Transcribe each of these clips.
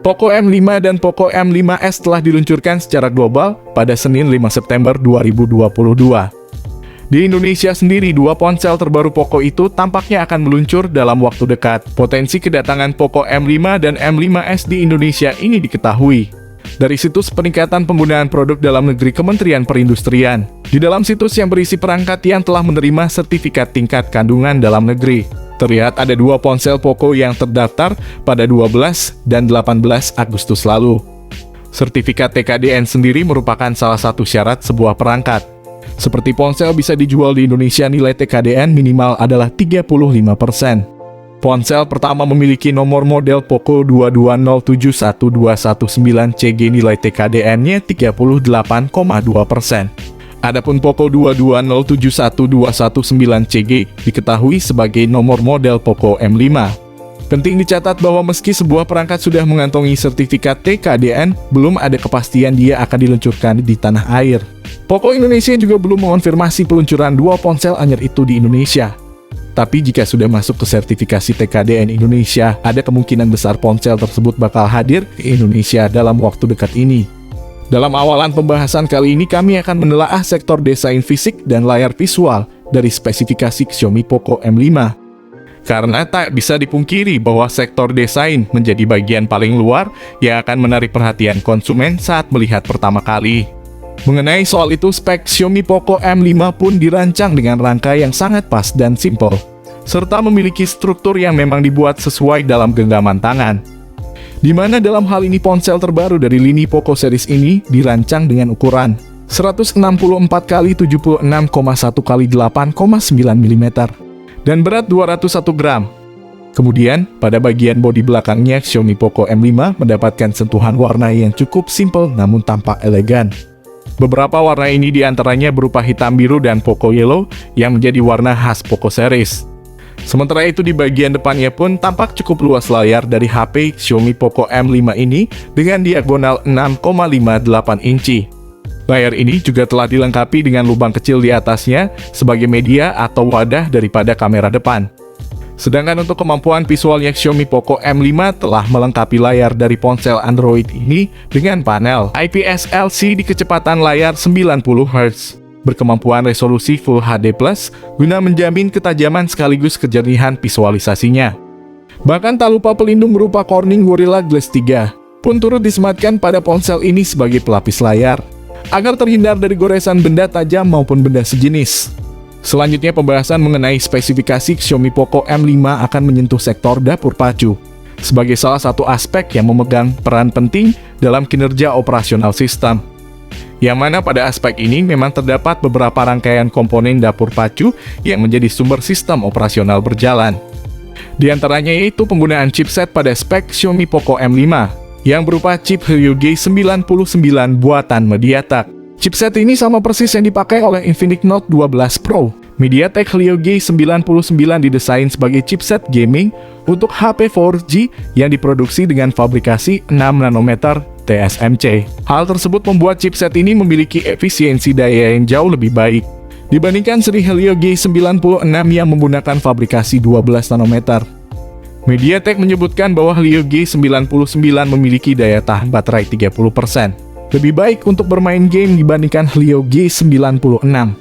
Poco M5 dan Poco M5s telah diluncurkan secara global pada Senin 5 September 2022. Di Indonesia sendiri, dua ponsel terbaru Poco itu tampaknya akan meluncur dalam waktu dekat. Potensi kedatangan Poco M5 dan M5s di Indonesia ini diketahui dari situs peningkatan penggunaan produk dalam negeri Kementerian Perindustrian. Di dalam situs yang berisi perangkat yang telah menerima sertifikat tingkat kandungan dalam negeri, terlihat ada dua ponsel Poco yang terdaftar pada 12 dan 18 Agustus lalu. Sertifikat TKDN sendiri merupakan salah satu syarat sebuah perangkat. Seperti ponsel bisa dijual di Indonesia, nilai TKDN minimal adalah 35%. Ponsel pertama memiliki nomor model Poco 220712119CG, nilai TKDN-nya 38,2%. Adapun Poco 220712119CG diketahui sebagai nomor model Poco M5. Penting dicatat bahwa meski sebuah perangkat sudah mengantongi sertifikat TKDN, belum ada kepastian dia akan diluncurkan di tanah air. Poco Indonesia juga belum mengonfirmasi peluncuran dua ponsel anyar itu di Indonesia. Tapi jika sudah masuk ke sertifikasi TKDN Indonesia, ada kemungkinan besar ponsel tersebut bakal hadir di Indonesia dalam waktu dekat ini. Dalam awalan pembahasan kali ini, kami akan menelaah sektor desain fisik dan layar visual dari spesifikasi Xiaomi Poco M5. Karena tak bisa dipungkiri bahwa sektor desain menjadi bagian paling luar yang akan menarik perhatian konsumen saat melihat pertama kali. Mengenai soal itu, spek Xiaomi Poco M5 pun dirancang dengan rangka yang sangat pas dan simpel, serta memiliki struktur yang memang dibuat sesuai dalam genggaman tangan. Di mana dalam hal ini ponsel terbaru dari lini Poco series ini dirancang dengan ukuran 164x76,1x8,9 mm dan berat 201 gram. Kemudian, pada bagian bodi belakangnya, Xiaomi Poco M5 mendapatkan sentuhan warna yang cukup simpel namun tampak elegan. Beberapa warna ini diantaranya berupa hitam biru dan Poco Yellow yang menjadi warna khas Poco series. Sementara itu di bagian depannya pun tampak cukup luas layar dari HP Xiaomi Poco M5 ini dengan diagonal 6,58 inci. Layar ini juga telah dilengkapi dengan lubang kecil di atasnya sebagai media atau wadah daripada kamera depan. Sedangkan untuk kemampuan visualnya, Xiaomi Poco M5 telah melengkapi layar dari ponsel Android ini dengan panel IPS LCD kecepatan layar 90 Hz. Berkemampuan resolusi Full HD+, guna menjamin ketajaman sekaligus kejernihan visualisasinya. Bahkan tak lupa pelindung berupa Corning Gorilla Glass 3 pun turut disematkan pada ponsel ini sebagai pelapis layar, agar terhindar dari goresan benda tajam maupun benda sejenis. Selanjutnya, pembahasan mengenai spesifikasi Xiaomi Poco M5 akan menyentuh sektor dapur pacu, sebagai salah satu aspek yang memegang peran penting dalam kinerja operasional sistem. Yang mana pada aspek ini memang terdapat beberapa rangkaian komponen dapur pacu yang menjadi sumber sistem operasional berjalan. Di antaranya yaitu penggunaan chipset pada spek Xiaomi Poco M5, yang berupa chip Helio G99 buatan MediaTek. Chipset ini sama persis yang dipakai oleh Infinix Note 12 Pro. MediaTek Helio G99 didesain sebagai chipset gaming untuk HP 4G yang diproduksi dengan fabrikasi 6 nanometer TSMC. Hal tersebut membuat chipset ini memiliki efisiensi daya yang jauh lebih baik dibandingkan seri Helio G96 yang menggunakan fabrikasi 12 nanometer. MediaTek menyebutkan bahwa Helio G99 memiliki daya tahan baterai 30% lebih baik untuk bermain game dibandingkan Helio G96.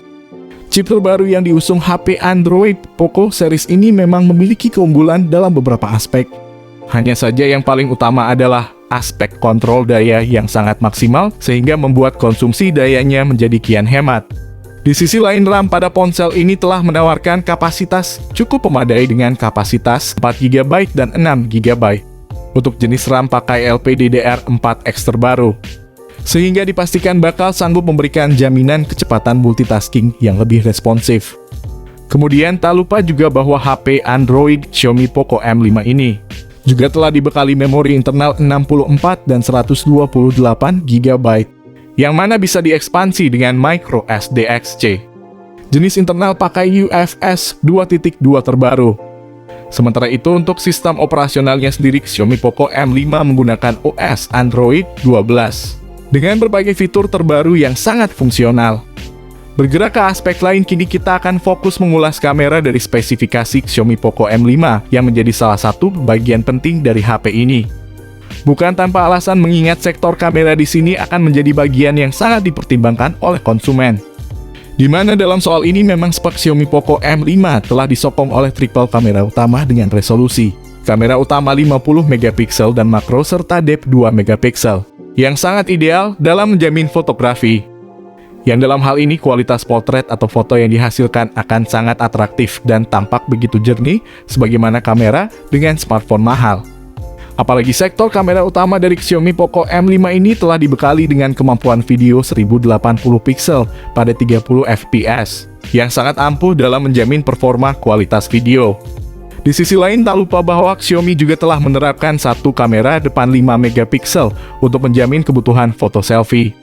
Chip terbaru yang diusung HP Android Poco series ini memang memiliki keunggulan dalam beberapa aspek. Hanya saja yang paling utama adalah aspek kontrol daya yang sangat maksimal sehingga membuat konsumsi dayanya menjadi kian hemat. Di sisi lain, RAM pada ponsel ini telah menawarkan kapasitas cukup memadai dengan kapasitas 4GB dan 6GB. Untuk jenis RAM pakai LPDDR4X terbaru, sehingga dipastikan bakal sanggup memberikan jaminan kecepatan multitasking yang lebih responsif. Kemudian tak lupa juga bahwa HP Android Xiaomi Poco M5 ini juga telah dibekali memori internal 64 dan 128GB, yang mana bisa diekspansi dengan micro SDXC. Jenis internal pakai UFS 2.2 terbaru. Sementara itu untuk sistem operasionalnya sendiri, Xiaomi Poco M5 menggunakan OS Android 12 dengan berbagai fitur terbaru yang sangat fungsional. Bergerak ke aspek lain, kini kita akan fokus mengulas kamera dari spesifikasi Xiaomi Poco M5 yang menjadi salah satu bagian penting dari HP ini. Bukan tanpa alasan mengingat sektor kamera di sini akan menjadi bagian yang sangat dipertimbangkan oleh konsumen. Di mana dalam soal ini memang spek Xiaomi Poco M5 telah disokong oleh triple kamera utama dengan resolusi kamera utama 50 megapiksel dan makro serta depth 2 megapiksel yang sangat ideal dalam menjamin fotografi. Yang dalam hal ini kualitas potret atau foto yang dihasilkan akan sangat atraktif dan tampak begitu jernih sebagaimana kamera dengan smartphone mahal. Apalagi sektor kamera utama dari Xiaomi Poco M5 ini telah dibekali dengan kemampuan video 1080 piksel pada 30 fps yang sangat ampuh dalam menjamin performa kualitas video. Di sisi lain, tak lupa bahwa Xiaomi juga telah menerapkan satu kamera depan 5 megapiksel untuk menjamin kebutuhan foto selfie.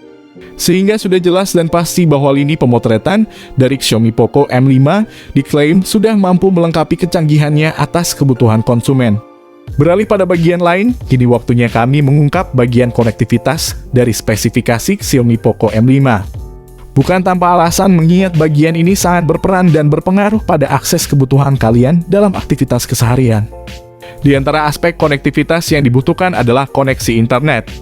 Sehingga sudah jelas dan pasti bahwa lini pemotretan dari Xiaomi Poco M5 diklaim sudah mampu melengkapi kecanggihannya atas kebutuhan konsumen. Beralih pada bagian lain, kini waktunya kami mengungkap bagian konektivitas dari spesifikasi Xiaomi Poco M5. Bukan tanpa alasan mengingat bagian ini sangat berperan dan berpengaruh pada akses kebutuhan kalian dalam aktivitas keseharian. Di antara aspek konektivitas yang dibutuhkan adalah koneksi internet,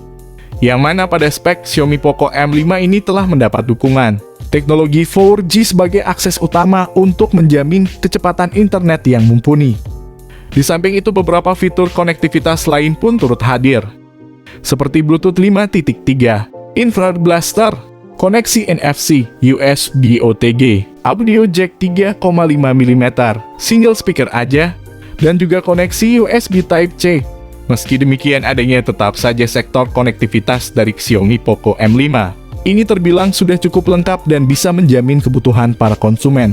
yang mana pada spek Xiaomi Poco M5 ini telah mendapat dukungan teknologi 4G sebagai akses utama untuk menjamin kecepatan internet yang mumpuni. Di samping itu beberapa fitur konektivitas lain pun turut hadir, seperti Bluetooth 5.3, Infrared Blaster, koneksi NFC, USB OTG, audio jack 3,5 mm, single speaker aja, dan juga koneksi USB Type-C. Meski demikian, adanya tetap saja sektor konektivitas dari Xiaomi Poco M5. Ini terbilang sudah cukup lengkap dan bisa menjamin kebutuhan para konsumen.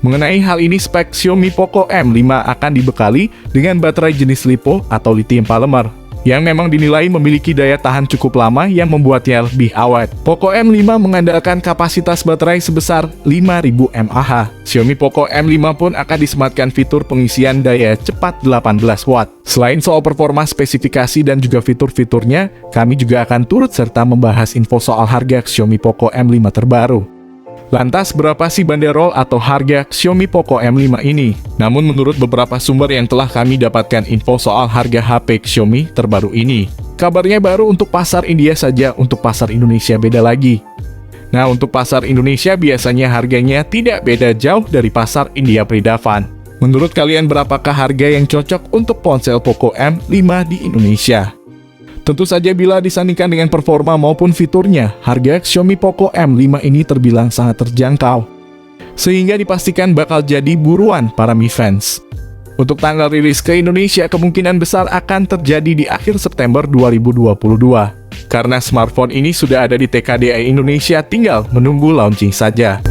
Mengenai hal ini, spek Xiaomi Poco M5 akan dibekali dengan baterai jenis LiPo atau lithium polymer, yang memang dinilai memiliki daya tahan cukup lama yang membuatnya lebih awet. Poco M5 mengandalkan kapasitas baterai sebesar 5000 mAh. Xiaomi Poco M5 pun akan disematkan fitur pengisian daya cepat 18 watt. Selain soal performa spesifikasi dan juga fitur-fiturnya, kami juga akan turut serta membahas info soal harga Xiaomi Poco M5 terbaru. Lantas, berapa sih banderol atau harga Xiaomi Poco M5 ini? Namun menurut beberapa sumber yang telah kami dapatkan info soal harga HP Xiaomi terbaru ini, kabarnya baru untuk pasar India saja, untuk pasar Indonesia beda lagi. Nah, untuk pasar Indonesia biasanya harganya tidak beda jauh dari pasar India Pridavan. Menurut kalian berapakah harga yang cocok untuk ponsel Poco M5 di Indonesia? Tentu saja bila disandingkan dengan performa maupun fiturnya, harga Xiaomi Poco M5 ini terbilang sangat terjangkau, sehingga dipastikan bakal jadi buruan para Mi fans. Untuk tanggal rilis ke Indonesia kemungkinan besar akan terjadi di akhir September 2022. Karena smartphone ini sudah ada di TKDI Indonesia, tinggal menunggu launching saja.